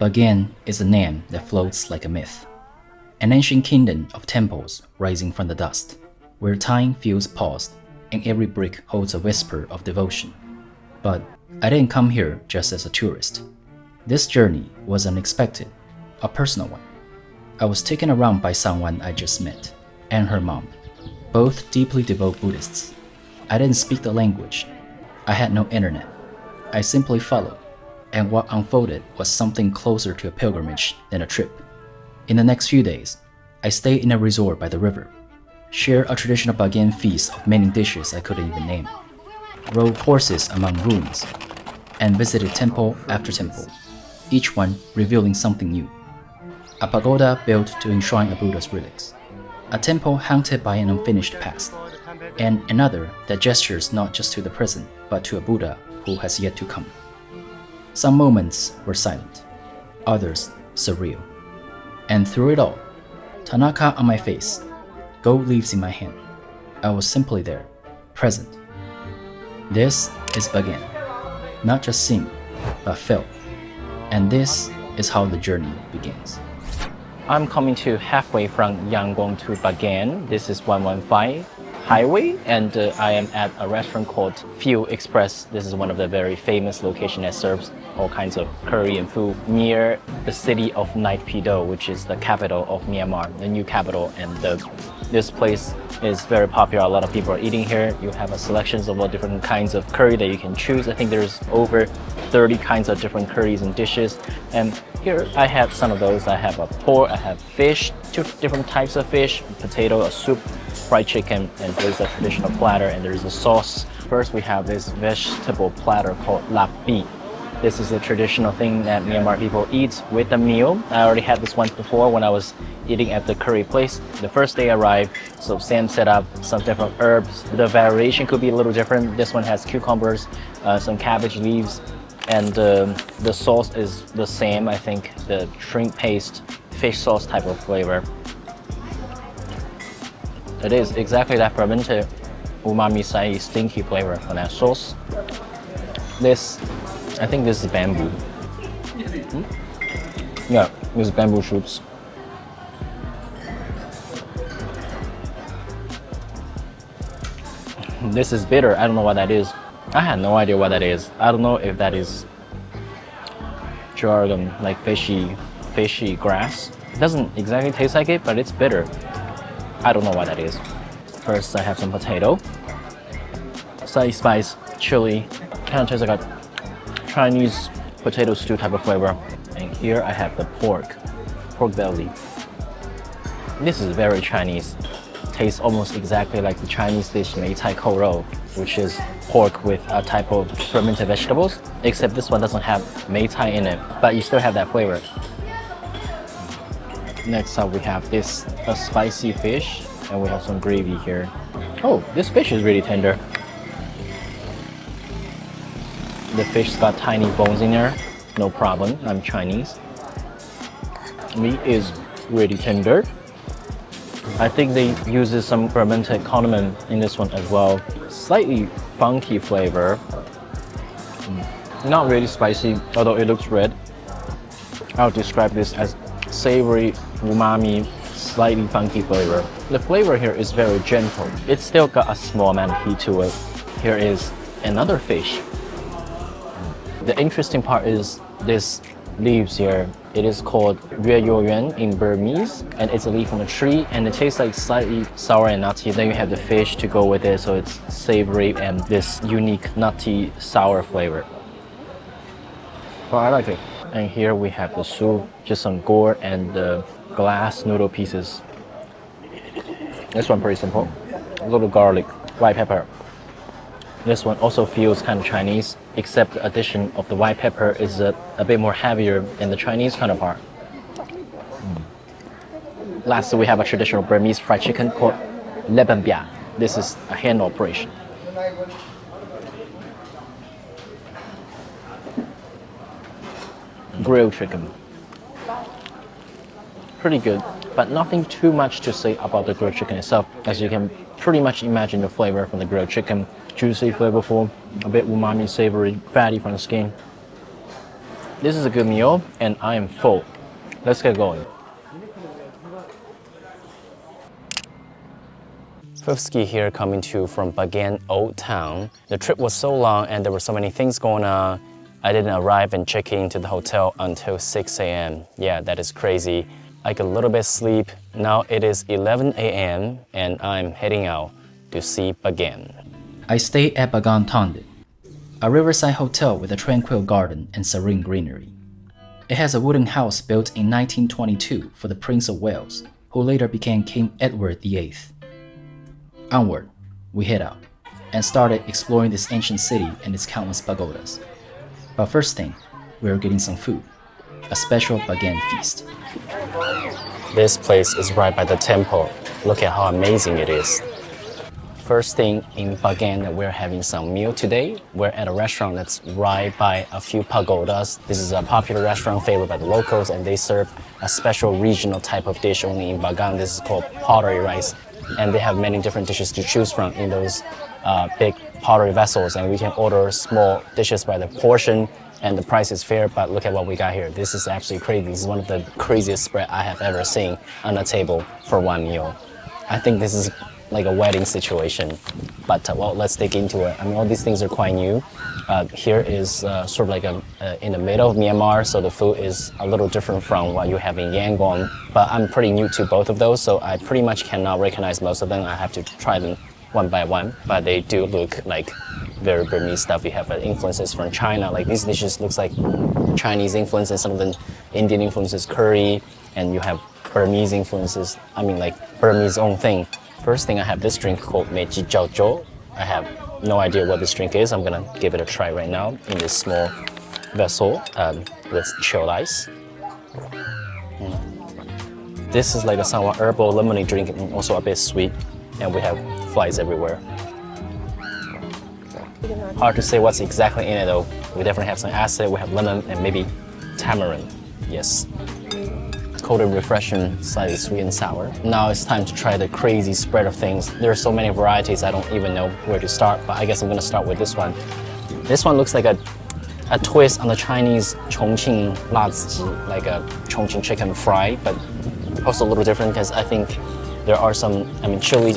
Bagan is a name that floats like a myth. An ancient kingdom of temples rising from the dust, where time feels paused and every brick holds a whisper of devotion. But I didn't come here just as a tourist. This journey was unexpected, a personal one. I was taken around by someone I just met, and her mom, both deeply devout Buddhists. I didn't speak the language. I had no internet. I simply followed, and what unfolded was something closer to a pilgrimage than a trip. In the next few days, I stayed in a resort by the river, shared a traditional Bagan feast of many dishes I couldn't even name, rode horses among ruins, and visited temple after temple, each one revealing something new. A pagoda built to enshrine a Buddha's relics, a temple haunted by an unfinished past, and another that gestures not just to the present, but to a Buddha who has yet to come. Some moments were silent, others surreal. And through it all, Tanaka on my face, gold leaves in my hand, I was simply there, present. This is Bagan, not just seen, but felt. And this is how the journey begins. I'm coming to halfway from Yangon to Bagan. This is 115 highway, and I am at a restaurant called Fufu Express. This is one of the very famous locations that serves all kinds of curry and food near the city of Naypyidaw, which is the capital of Myanmar, the new capital. And this place is very popular. A lot of people are eating here. You have a selections of all different kinds of curry that you can choose. I think there's over 30 kinds of different curries and dishes. And here I have some of those. I have a pork, I have fish, two different types of fish, potato, a soup, fried chicken, and there's a traditional platter, and there's a sauce. First, we have this vegetable platter called lapi. This is a traditional thing that Myanmar people eat with a meal. I already had this once before when I was eating at the curry place. The first day I arrived, so Sam set up some different herbs. The variation could be a little different. This one has cucumbers, some cabbage leaves, and the sauce is the same. I think the shrimp paste, fish sauce type of flavor. It is exactly that fermented umami stinky flavor on that sauce. I think this is bamboo. Yeah, this is bamboo shoots. This is bitter. I don't know what that is. I had no idea what that is. I don't know if that is jargon, like fishy grass. It doesn't exactly taste like it, but it's bitter. I don't know what that is. First, I have some potato, slightly spice, chili, kind of tastes like a Chinese potato stew type of flavor. And here I have the pork belly. This is very Chinese. Tastes almost exactly like the Chinese dish Mei Cai Kou Rou, which is pork with a type of fermented vegetables, except this one doesn't have Mei Cai in it, but you still have that flavor. Next up, we have a spicy fish, and we have some gravy here. Oh, this fish is really tender. The fish's got tiny bones in there. No problem, I'm Chinese. Meat is really tender. I think they use some fermented condiment in this one as well. Slightly funky flavor. Not really spicy, although it looks red. I'll describe this as savory, umami, slightly funky flavor. The flavor here is very gentle. It's still got a small amount of heat to it. Here is another fish. The interesting part is this leaves here. It is called yue yuan in Burmese, and it's a leaf from a tree, and it tastes like slightly sour and nutty. Then you have the fish to go with it, so it's savory and this unique nutty sour flavor. Well, I like it. And here we have the soup, just some gourd and the glass noodle pieces. This one pretty simple. A little garlic, white pepper. This one also feels kind of Chinese, except the addition of the white pepper is a bit more heavier than the Chinese counterpart. Lastly, we have a traditional Burmese fried chicken called lebambia. This is a hand operation. Grilled chicken. Pretty good, but nothing too much to say about the grilled chicken itself, as you can pretty much imagine the flavor from the grilled chicken. Juicy, flavorful, a bit umami, savory, fatty from the skin. This is a good meal, and I am full. Let's get going. Fifth ski here coming to you from Bagan Old Town. The trip was so long and there were so many things going on. I didn't arrive and check into the hotel until 6 a.m. Yeah, that is crazy. I got a little bit sleep. Now it is 11 a.m. and I'm heading out to see Bagan. I stay at Bagan Tondit, a riverside hotel with a tranquil garden and serene greenery. It has a wooden house built in 1922 for the Prince of Wales, who later became King Edward VIII. Onward, we head out and started exploring this ancient city and its countless pagodas. But first thing, we are getting some food, a special Bagan feast. This place is right by the temple. Look at how amazing it is. First thing in Bagan, we're having some meal today. We're at a restaurant that's right by a few pagodas. This is a popular restaurant favored by the locals, and they serve a special regional type of dish only in Bagan. This is called pottery rice. And they have many different dishes to choose from in those big pottery vessels, and we can order small dishes by the portion, and the price is fair. But look at what we got here. This is absolutely crazy. This is one of the craziest spread I have ever seen on a table for one meal. I think this is like a wedding situation, but well, let's dig into it. I mean, all these things are quite new. Here is sort of like in the middle of Myanmar, so the food is a little different from what you have in Yangon, but I'm pretty new to both of those, so I pretty much cannot recognize most of them. I have to try them one by one, but they do look like very Burmese stuff. You have influences from China, like these dishes looks like Chinese influence, and some of the Indian influences, curry, and you have Burmese influences, I mean like Burmese own thing. First thing, I have this drink called Meiji Jiao. I have no idea what this drink is. I'm gonna give it a try right now in this small vessel with chilled ice. This is like a somewhat herbal lemonade drink, and also a bit sweet, and we have flies everywhere. Hard to say what's exactly in it though. We definitely have some acid, we have lemon, and maybe tamarind. Yes. Cold and refreshing, slightly sweet and sour. Now it's time to try the crazy spread of things. There are so many varieties, I don't even know where to start, but I guess I'm gonna start with this one. This one looks like a twist on the Chinese Chongqing laziji, like a Chongqing chicken fry, but also a little different because I think there are some, chili.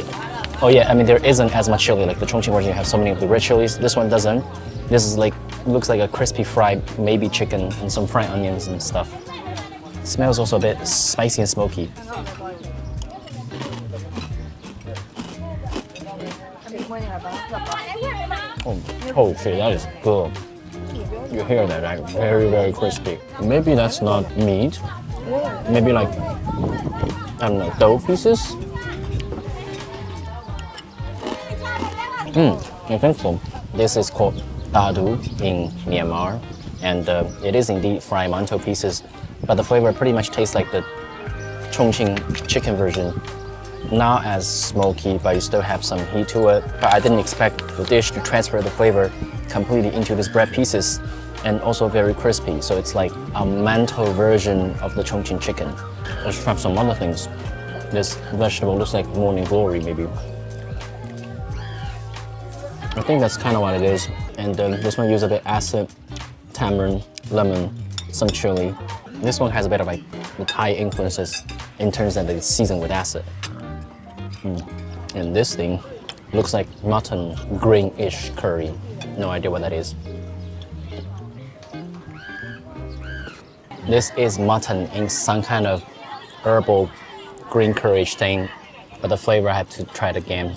Oh yeah, there isn't as much chili, like the Chongqing version, you have so many of the red chilies. This one doesn't. This is like, looks like a crispy fried, maybe chicken and some fried onions and stuff. Smells also a bit spicy and smoky. Oh shit, that is good. You hear that, right? Very, very crispy. Maybe that's not meat. Maybe like, I don't know, dough pieces? I think so. This is called dadu in Myanmar, and it is indeed fried mantou pieces. But the flavor pretty much tastes like the Chongqing chicken version. Not as smoky, but you still have some heat to it. But I didn't expect the dish to transfer the flavor completely into these bread pieces, and also very crispy. So it's like a mantou version of the Chongqing chicken. Let's try some other things. This vegetable looks like morning glory, maybe. I think that's kind of what it is. And this one uses a bit acid, tamarind, lemon, some chili. This one has a bit of like the Thai influences in terms that it's seasoned with acid. And this thing looks like mutton greenish curry. No idea what that is. This is mutton in some kind of herbal green curry thing, but the flavor I have to try it again.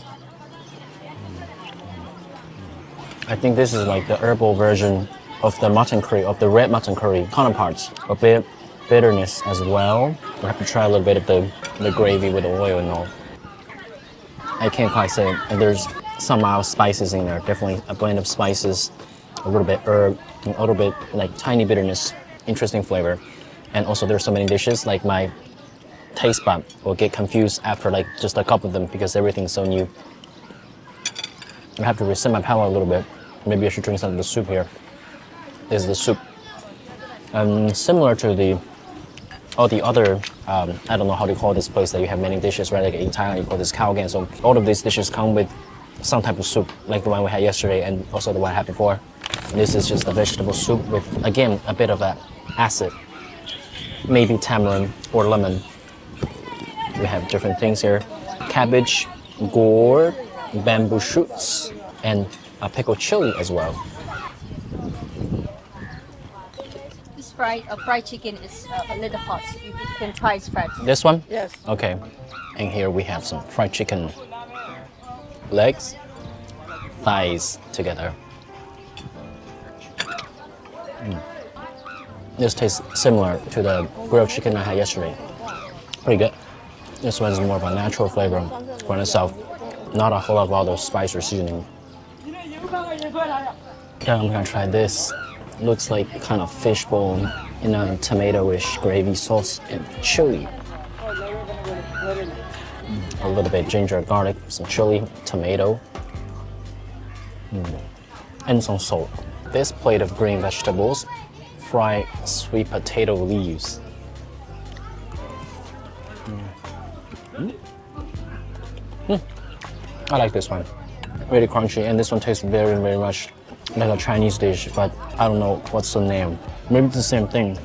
I think this is like the herbal version of the mutton curry, of the red mutton curry counterparts. A bit bitterness as well. I have to try a little bit of the gravy with the oil and all. I can't quite say, and there's some mild spices in there. Definitely a blend of spices, a little bit herb, a little bit like tiny bitterness, interesting flavor. And also there's so many dishes, like my taste bud will get confused after like just a couple of them because everything's so new. I have to reset my palate a little bit. Maybe I should drink some of the soup here. This is the soup. Similar to all the other, I don't know how to call this place that you have many dishes, right? Like in Thailand, you call this khao gan. So all of these dishes come with some type of soup, like the one we had yesterday and also the one I had before. This is just a vegetable soup with, again, a bit of a acid, maybe tamarind or lemon. We have different things here: cabbage, gourd, bamboo shoots, and a pickled chili as well. This fried chicken is a little hot. You can try it first. This one? Yes. Okay. And here we have some fried chicken legs, thighs together. This tastes similar to the grilled chicken I had yesterday. Pretty good. This one is more of a natural flavor for itself, not a whole lot of other spice or seasoning. Okay, I'm gonna try this. Looks like kind of fishbone in a tomato-ish gravy sauce and chili. A little bit ginger, garlic, some chili, tomato, and some salt. This plate of green vegetables, fried sweet potato leaves. I like this one. Really crunchy, and this one tastes very, very much like a Chinese dish, but I don't know what's the name. Maybe it's the same thing.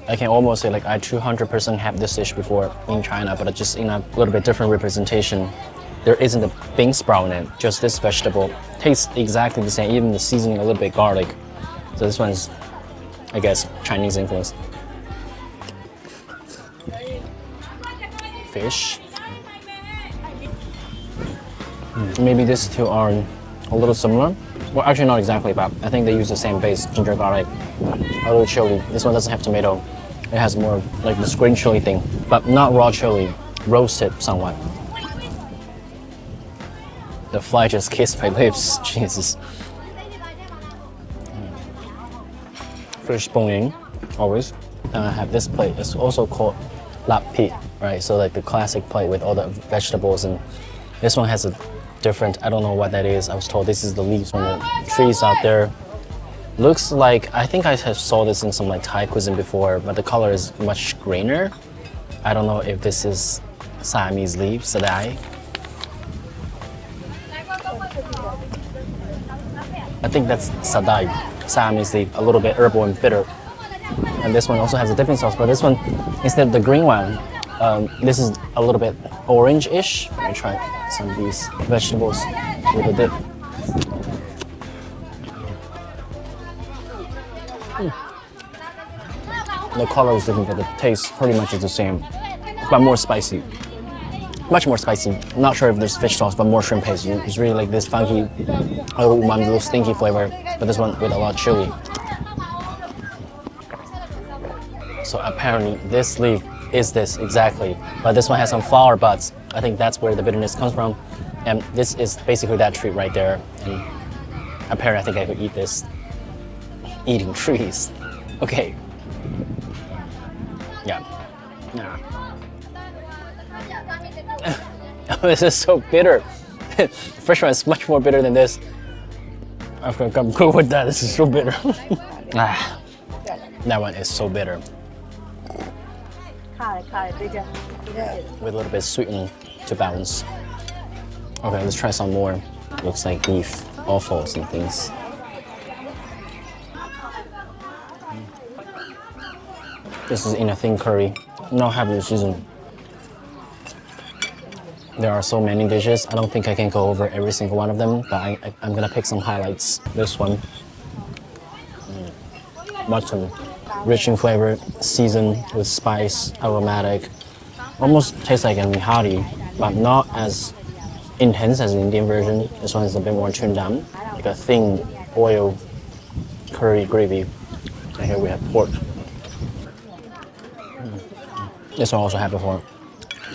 I can almost say like I 200% have this dish before in China, but just in a little bit different representation. There isn't a bean sprout in it, just this vegetable. Tastes exactly the same, even the seasoning a little bit garlic. So this one's, I guess, Chinese influence. Fish. Maybe these two are a little similar. Well, actually not exactly, but I think they use the same base, ginger, garlic, a little chili. This one doesn't have tomato. It has more like this green chili thing, but not raw chili, roasted somewhat. The fly just kissed my lips, Jesus. Fish bone in, always. And I have this plate, it's also called lap pi, right? So like the classic plate with all the vegetables, and this one has a different, I don't know what that is. I was told this is the leaves from the trees out there. Looks like, I think I have saw this in some like Thai cuisine before, but the color is much greener. I don't know if this is Siamese leaf, sadai. I think that's sadai, Siamese leaf, a little bit herbal and bitter. And this one also has a dipping sauce, but this one, instead of the green one, this is a little bit orange-ish. Let me try some of these vegetables with a dip. The color is different, but the taste pretty much is the same, but more spicy. Much more spicy. I'm not sure if there's fish sauce, but more shrimp paste. It's really like this funky, a little umami, a little stinky flavor, but this one with a lot of chili. So apparently this leaf is this exactly, but this one has some flower buds. I think that's where the bitterness comes from. And this is basically that tree right there. And apparently I think I could eat this. Eating trees. Okay. Yeah. This is so bitter. The first one is much more bitter than this. I've become cool with that. This is so bitter. That one is so bitter. With a little bit sweetened to balance. Okay, let's try some more. Looks like beef offals and things. This is in a thin curry, not heavily seasoned. There are so many dishes. I don't think I can go over every single one of them, but I'm gonna pick some highlights. This one, mutton, rich in flavor, seasoned with spice, aromatic. Almost tastes like a nihari, but not as intense as the Indian version. This one is a bit more tuned down, like a thin oil curry gravy. And here we have pork. This one also had before.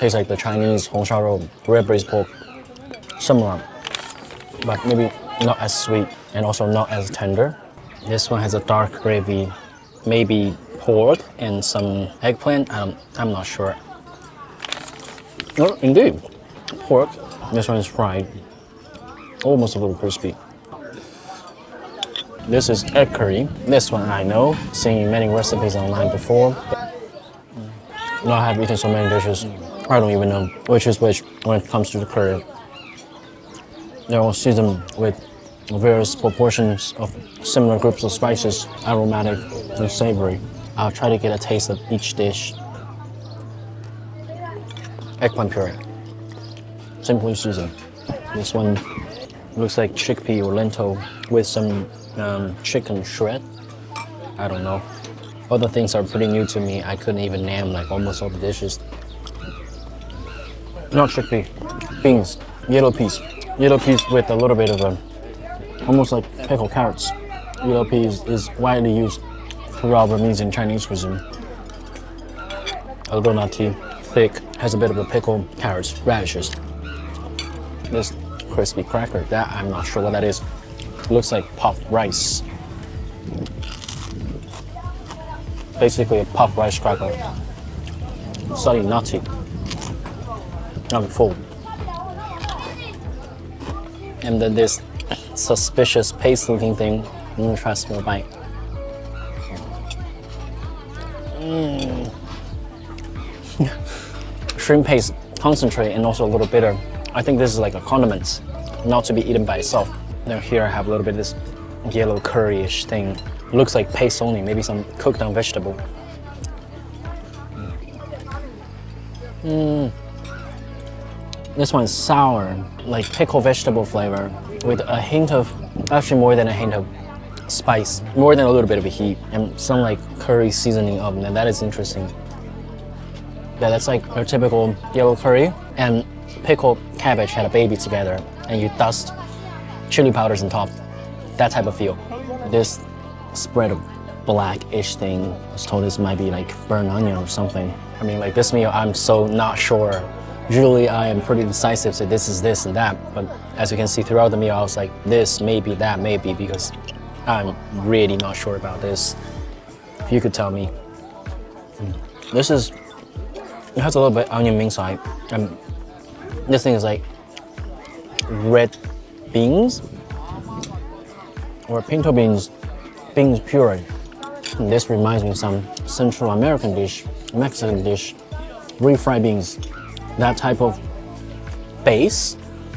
Tastes like the Chinese Hong Shao Rou, rib braised pork. Similar, but maybe not as sweet and also not as tender. This one has a dark gravy, maybe pork and some eggplant. I'm not sure. Oh, indeed, pork. This one is fried, almost a little crispy. This is egg curry. This one I know, seen many recipes online before. No, I have eaten so many dishes, I don't even know which is which when it comes to the curry. They're all seasoned with various proportions of similar groups of spices, aromatic and savory. I'll try to get a taste of each dish. Eggplant puree. Simply seasoned. This one looks like chickpea or lentil with some chicken shred. I don't know. Other things are pretty new to me. I couldn't even name like almost all the dishes. Not chickpea, beans, yellow peas. Yellow peas with a little bit of almost like pickled carrots. Yellow peas is widely used throughout Burmese and Chinese cuisine. A little nutty, thick, has a bit of a pickled carrots, radishes. This crispy cracker, that I'm not sure what that is. Looks like puffed rice. Basically a puffed rice cracker. Slightly nutty. I'm full. And then this suspicious paste-looking thing. I'm gonna try a small bite. Shrimp paste, concentrate, and also a little bitter. I think this is like a condiment, not to be eaten by itself. Now here I have a little bit of this yellow curry-ish thing. Looks like paste only, maybe some cooked down vegetable. This one's sour, like pickled vegetable flavor with a hint of, actually more than a hint of spice, more than a little bit of a heat, and some like curry seasoning of it. That is interesting. Yeah, that's like a typical yellow curry and pickled cabbage had a baby together, and you dust chili powders on top. That type of feel. This spread of blackish thing, I was told this might be like burnt onion or something. I mean, like this meal, I'm so not sure. Usually I am pretty decisive, so this is this and that, but as you can see throughout the meal, I was like, this, maybe, that, maybe, because I'm really not sure about this. If you could tell me. This is, it has a little bit onion inside, and this thing is like red beans, or pinto beans puree. And this reminds me of some Central American dish, Mexican dish, refried beans. That type of base,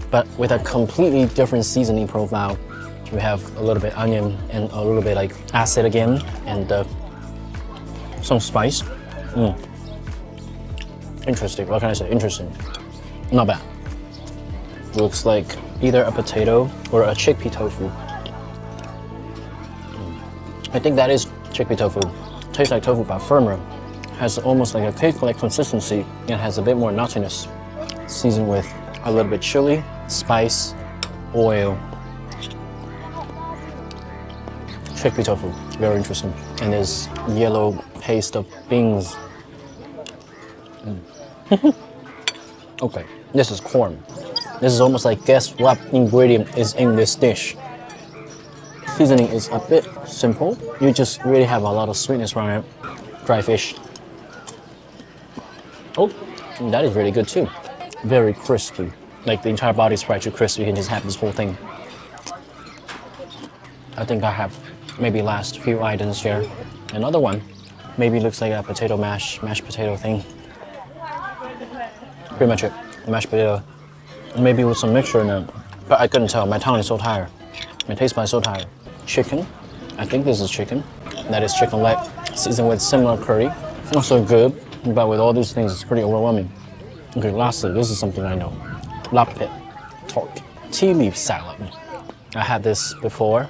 but with a completely different seasoning profile. We have a little bit onion and a little bit like acid again, and some spice. Interesting, what can I say? Interesting. Not bad. Looks like either a potato or a chickpea tofu. I think that is chickpea tofu. Tastes like tofu but firmer. Has almost like a cake-like consistency and has a bit more nuttiness. Seasoned with a little bit chili, spice, oil. Chickpea tofu, very interesting. And this yellow paste of beans. Okay, this is corn. This is almost like, guess what ingredient is in this dish? Seasoning is a bit simple. You just really have a lot of sweetness around it. Dry fish. Oh, that is really good too. Very crispy. Like the entire body is fried too crispy, you can just have this whole thing. I think I have maybe last few items here. Another one, maybe looks like a potato mashed potato thing. Pretty much it, mashed potato. Maybe with some mixture in it, but I couldn't tell, my tongue is so tired. My taste buds is so tired. Chicken, I think this is chicken. That is chicken leg, seasoned with similar curry. Also good. But with all these things, it's pretty overwhelming. Okay, lastly, this is something I know. Lapit, tork, tea leaf salad. I had this before.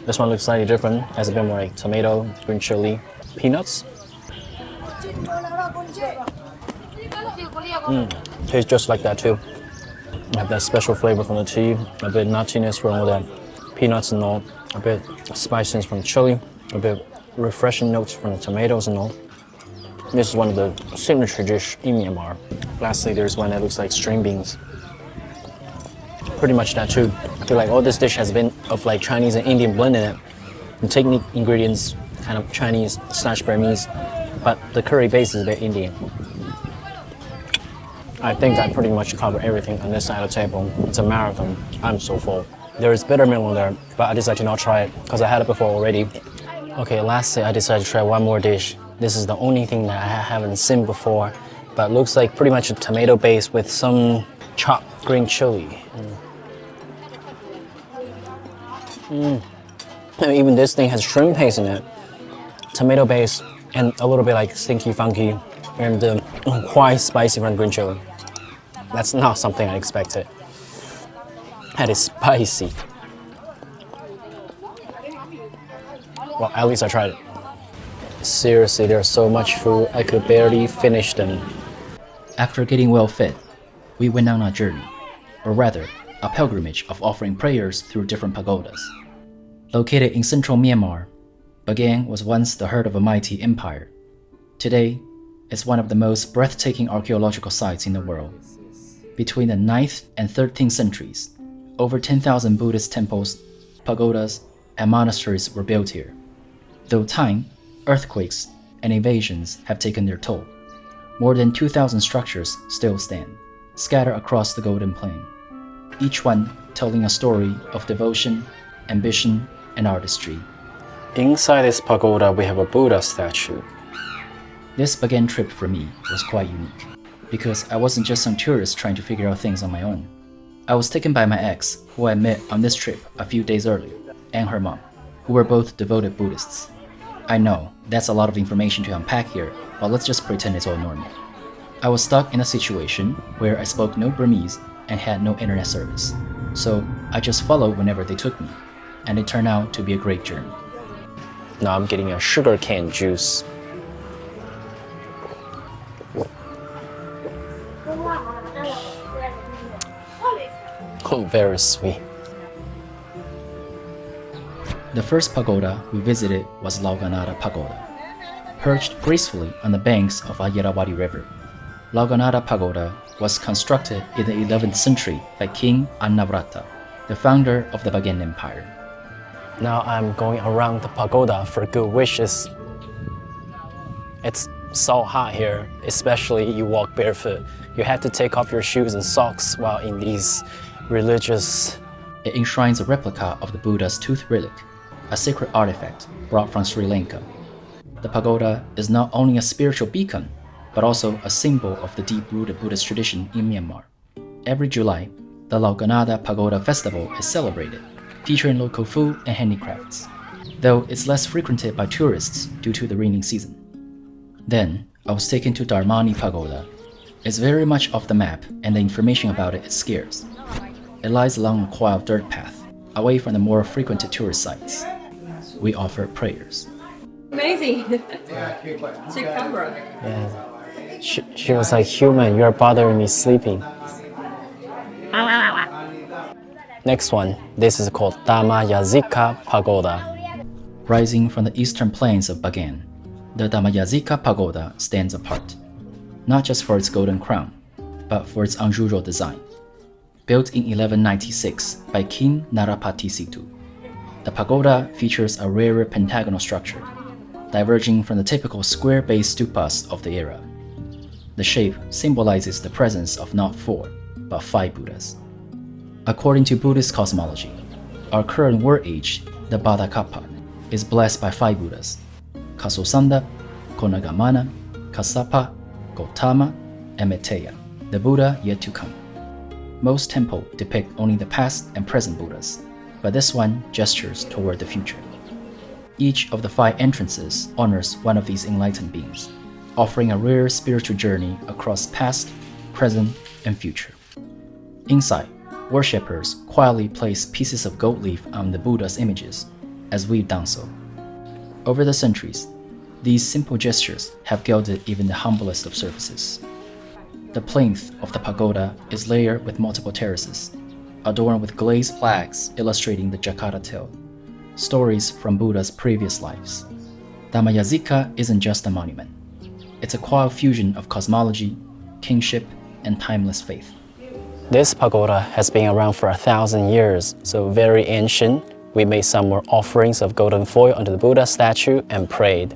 This one looks slightly different. Has a bit more like tomato, green chili, peanuts. Tastes just like that too. You have that special flavor from the tea, a bit nuttiness from all that peanuts and all, a bit spiciness from chili, a bit refreshing notes from the tomatoes and all. This is one of the signature dish in Myanmar. Lastly, there's one that looks like string beans. Pretty much that too. I feel like all this dish has been of like Chinese and Indian blend in it. The technique ingredients, kind of Chinese / Burmese, but the curry base is a bit Indian. I think I pretty much covered everything on this side of the table. It's a marathon. I'm so full. There is bitter milk on there, but I decided to not try it because I had it before already. Okay, lastly, I decided to try one more dish. This is the only thing that I haven't seen before, but looks like pretty much a tomato base with some chopped green chili. And even this thing has shrimp paste in it. Tomato base, and a little bit like stinky, funky, and quite spicy from green chili. That's not something I expected. That is spicy. Well, at least I tried it. Seriously, there's so much food, I could barely finish them. After getting well fed, we went on a journey, or rather, a pilgrimage of offering prayers through different pagodas. Located in central Myanmar, Bagan was once the heart of a mighty empire. Today, it's one of the most breathtaking archaeological sites in the world. Between the 9th and 13th centuries, over 10,000 Buddhist temples, pagodas, and monasteries were built here. Though time, earthquakes, and invasions have taken their toll, more than 2,000 structures still stand, scattered across the Golden Plain, each one telling a story of devotion, ambition, and artistry. Inside this pagoda, we have a Buddha statue. This Bagan trip for me was quite unique, because I wasn't just some tourist trying to figure out things on my own. I was taken by my ex, who I met on this trip a few days earlier, and her mom, who were both devoted Buddhists. I know, that's a lot of information to unpack here, but let's just pretend it's all normal. I was stuck in a situation where I spoke no Burmese and had no internet service, so I just followed whenever they took me, and it turned out to be a great journey. Now I'm getting a sugarcane juice. Oh, very sweet. The first pagoda we visited was Lawkananda Pagoda. Perched gracefully on the banks of the Irrawaddy River, Lawkananda Pagoda was constructed in the 11th century by King Ananda, the founder of the Bagan Empire. Now I'm going around the pagoda for good wishes. It's so hot here, especially you walk barefoot. You have to take off your shoes and socks while in these religious... It enshrines a replica of the Buddha's tooth relic, a sacred artifact brought from Sri Lanka. The pagoda is not only a spiritual beacon, but also a symbol of the deep-rooted Buddhist tradition in Myanmar. Every July, the Lawkananda Pagoda Festival is celebrated, featuring local food and handicrafts, though it's less frequented by tourists due to the rainy season. Then, I was taken to Damayangji Pagoda. It's very much off the map, and the information about it is scarce. It lies along a quiet dirt path, away from the more frequented tourist sites. We offer prayers. Amazing. Check camera. Yeah. She was like, human, you're bothering me sleeping. Next one, this is called Dhammayazika Pagoda. Rising from the eastern plains of Bagan, the Damayazika Pagoda stands apart, not just for its golden crown, but for its unusual design. Built in 1196 by King Narapati Situ, the pagoda features a rarer pentagonal structure, diverging from the typical square-based stupas of the era. The shape symbolizes the presence of not 4, but 5 Buddhas. According to Buddhist cosmology, our current world age, the Bhaddakapa, is blessed by 5 Buddhas: Kasosanda, Konagamana, Kassapa, Gautama, and Metteyya, the Buddha yet to come. Most temples depict only the past and present Buddhas, but this one gestures toward the future. Each of the 5 entrances honors one of these enlightened beings, offering a rare spiritual journey across past, present, and future. Inside, worshippers quietly place pieces of gold leaf on the Buddha's images, as we've done so. Over the centuries, these simple gestures have gilded even the humblest of surfaces. The plinth of the pagoda is layered with multiple terraces, adorned with glazed flags illustrating the Jakarta tale, stories from Buddha's previous lives. Damayazika isn't just a monument. It's a quiet fusion of cosmology, kingship, and timeless faith. This pagoda has been around for 1,000 years, so very ancient. We made some more offerings of golden foil onto the Buddha statue and prayed.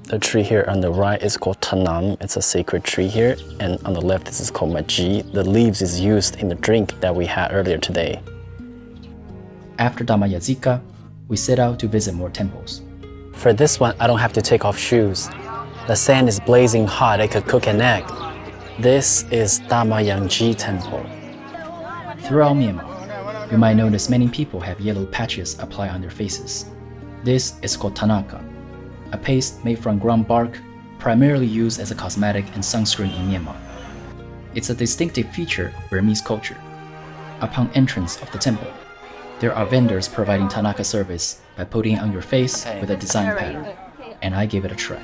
The tree here on the right is called Tanam. It's a sacred tree here. And on the left, this is called Maji. The leaves is used in the drink that we had earlier today. After Damayazika, we set out to visit more temples. For this one, I don't have to take off shoes. The sand is blazing hot. I could cook an egg. This is Damayangji Temple. Throughout Myanmar, you might notice many people have yellow patches applied on their faces. This is called Tanaka, a paste made from ground bark, primarily used as a cosmetic and sunscreen in Myanmar. It's a distinctive feature of Burmese culture. Upon entrance of the temple, there are vendors providing Tanaka service by putting it on your face with a design pattern, and I gave it a try.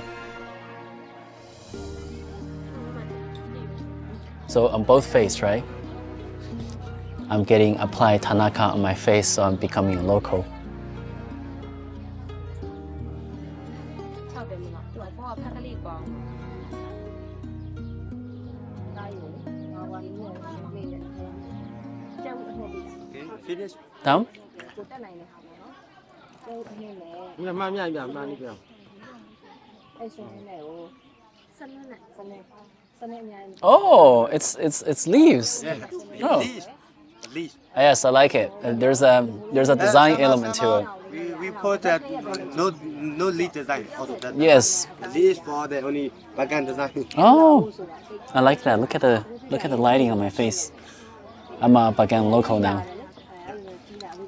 So on both face, right? I'm getting applied Tanaka on my face, so I'm becoming a local. Down? Oh, it's leaves. Oh. Yes, I like it. There's a design element to it. We put that no leaf design out of that. Yes. The leaf for the only Bagan design. Oh, I like that. Look at the lighting on my face. I'm a Bagan local now.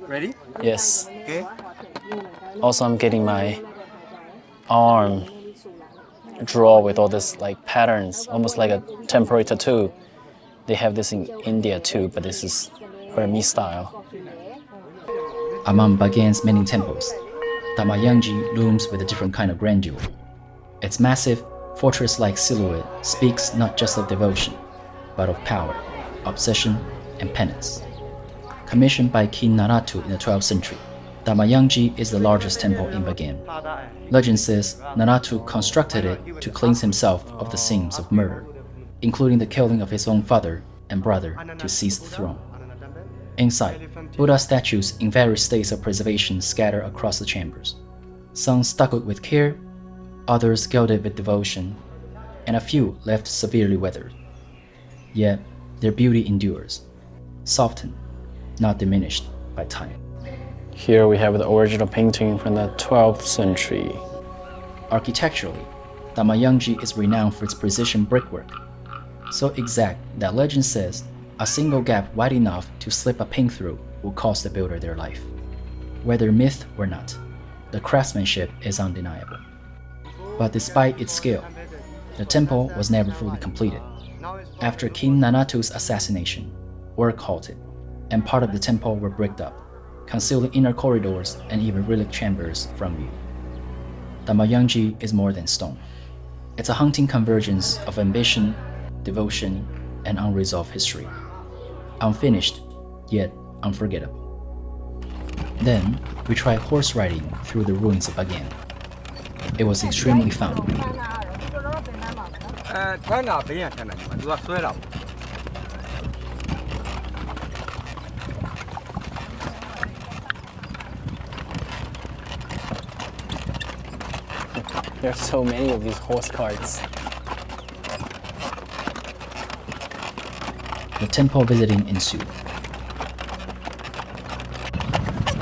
Ready? Yes. Okay. Also, I'm getting my arm draw with all this like patterns, almost like a temporary tattoo. They have this in India too, but this is Burmese style. Among Bagan's many temples, Damayangji looms with a different kind of grandeur. Its massive, fortress-like silhouette speaks not just of devotion, but of power, obsession, and penance. Commissioned by King Naratu in the 12th century, Damayangji is the largest temple in Bagan. Legend says Naratu constructed it to cleanse himself of the sins of murder, including the killing of his own father and brother to seize the throne. Inside, Buddha statues in various states of preservation scatter across the chambers. Some stuccoed with care, others gilded with devotion, and a few left severely weathered. Yet, their beauty endures, softened, not diminished by time. Here we have the original painting from the 12th century. Architecturally, Damayangji is renowned for its precision brickwork, so exact that legend says a single gap wide enough to slip a pin through will cost the builder their life. Whether myth or not, the craftsmanship is undeniable. But despite its scale, the temple was never fully completed. After King Nanatu's assassination, work halted, and part of the temple were bricked up, concealing inner corridors and even relic chambers from view. Damayangji is more than stone. It's a haunting convergence of ambition, devotion, and unresolved history. Unfinished, yet unforgettable. Then, we tried horse riding through the ruins of Bagan. It was extremely fun. There are so many of these horse carts. The temple visiting ensued.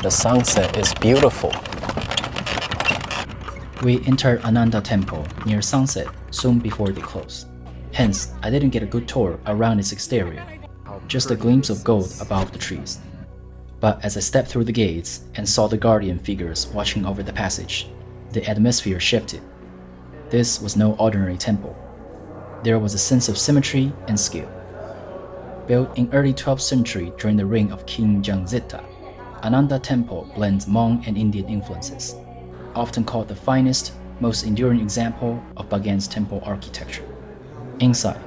The sunset is beautiful. We entered Ananda Temple near sunset soon before they closed. Hence, I didn't get a good tour around its exterior, just a glimpse of gold above the trees. But as I stepped through the gates and saw the guardian figures watching over the passage, the atmosphere shifted. This was no ordinary temple. There was a sense of symmetry and skill. Built in early 12th century during the reign of King Zita, Ananda Temple blends Hmong and Indian influences, often called the finest, most enduring example of Bagan's temple architecture. Inside,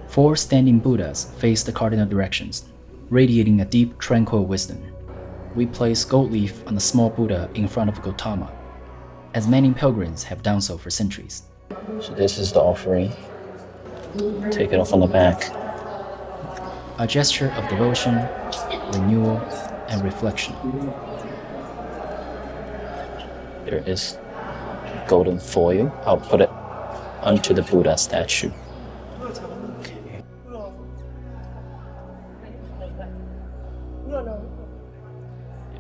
4 standing Buddhas face the cardinal directions, radiating a deep, tranquil wisdom. We place gold leaf on the small Buddha in front of Gautama, as many pilgrims have done so for centuries. So this is the offering. Take it off on the back. A gesture of devotion, renewal, and reflection. There is golden foil. I'll put it onto the Buddha statue. Okay.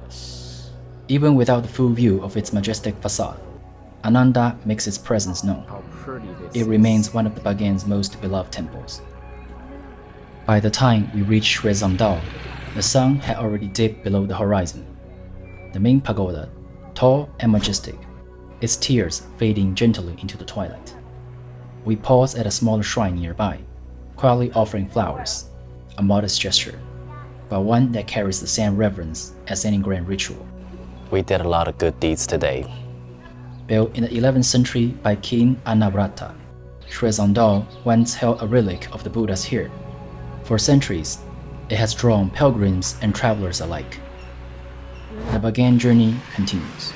Yes. Even without the full view of its majestic facade, Ananda makes its presence known. It remains one of the Bagan's most beloved temples. By the time we reached Shwesandaw, the sun had already dipped below the horizon. The main pagoda, tall and majestic, its tears fading gently into the twilight. We pause at a smaller shrine nearby, quietly offering flowers, a modest gesture, but one that carries the same reverence as any grand ritual. We did a lot of good deeds today. Built in the 11th century by King Ananda, Shwesandaw once held a relic of the Buddhas here. For centuries, it has drawn pilgrims and travelers alike. The Bagan journey continues.